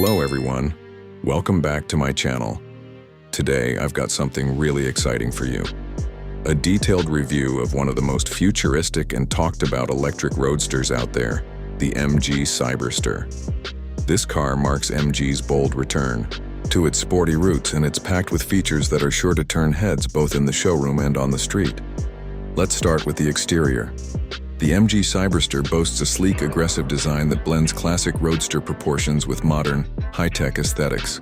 Hello everyone, welcome back to my channel. Today I've got something really exciting for you. A detailed review of one of the most futuristic and talked about electric roadsters out there, the MG Cyberster. This car marks MG's bold return to its sporty roots, and it's packed with features that are sure to turn heads both in the showroom and on the street. Let's start with the exterior. The MG Cyberster boasts a sleek, aggressive design that blends classic roadster proportions with modern, high-tech aesthetics.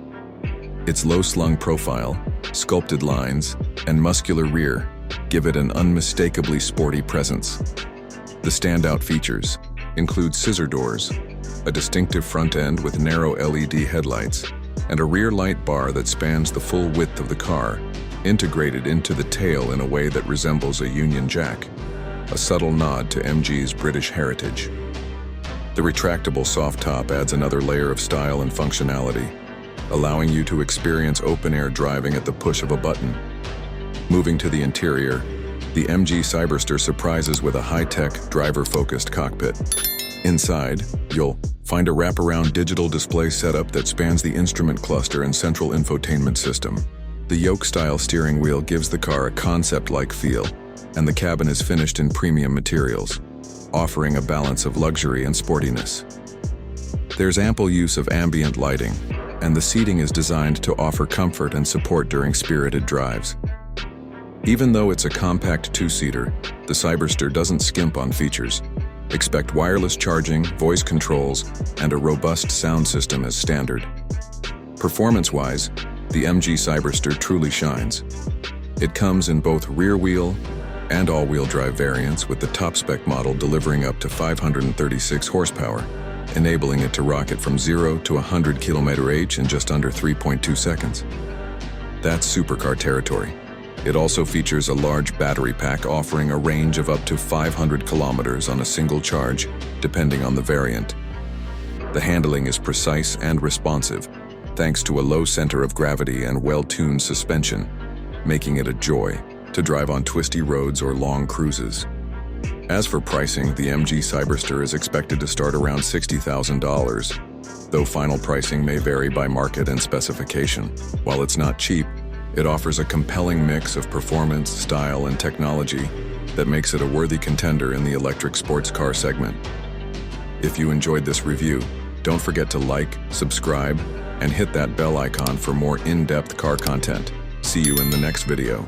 Its low-slung profile, sculpted lines, and muscular rear give it an unmistakably sporty presence. The standout features include scissor doors, a distinctive front end with narrow LED headlights, and a rear light bar that spans the full width of the car, integrated into the tail in a way that resembles a Union Jack, a subtle nod to MG's British heritage. The retractable soft top adds another layer of style and functionality, allowing you to experience open-air driving at the push of a button. Moving to the interior, the MG Cyberster surprises with a high-tech, driver-focused cockpit. Inside, you'll find a wraparound digital display setup that spans the instrument cluster and central infotainment system. The yoke-style steering wheel gives the car a concept-like feel, and the cabin is finished in premium materials, offering a balance of luxury and sportiness. There's ample use of ambient lighting, and the seating is designed to offer comfort and support during spirited drives. Even though it's a compact two-seater, the Cyberster doesn't skimp on features. Expect wireless charging, voice controls, and a robust sound system as standard. Performance-wise, the MG Cyberster truly shines. It comes in both rear-wheel and all-wheel drive variants, with the top-spec model delivering up to 536 horsepower, enabling it to rocket from 0 to 100 km/h in just under 3.2 seconds. That's supercar territory. It also features a large battery pack offering a range of up to 500 kilometers on a single charge, depending on the variant. The handling is precise and responsive, thanks to a low center of gravity and well-tuned suspension, making it a joy to drive on twisty roads or long cruises. As for pricing, the MG Cyberster is expected to start around $60,000, though final pricing may vary by market and specification. While it's not cheap, it offers a compelling mix of performance, style, and technology that makes it a worthy contender in the electric sports car segment. If you enjoyed this review, don't forget to like, subscribe, and hit that bell icon for more in-depth car content. See you in the next video.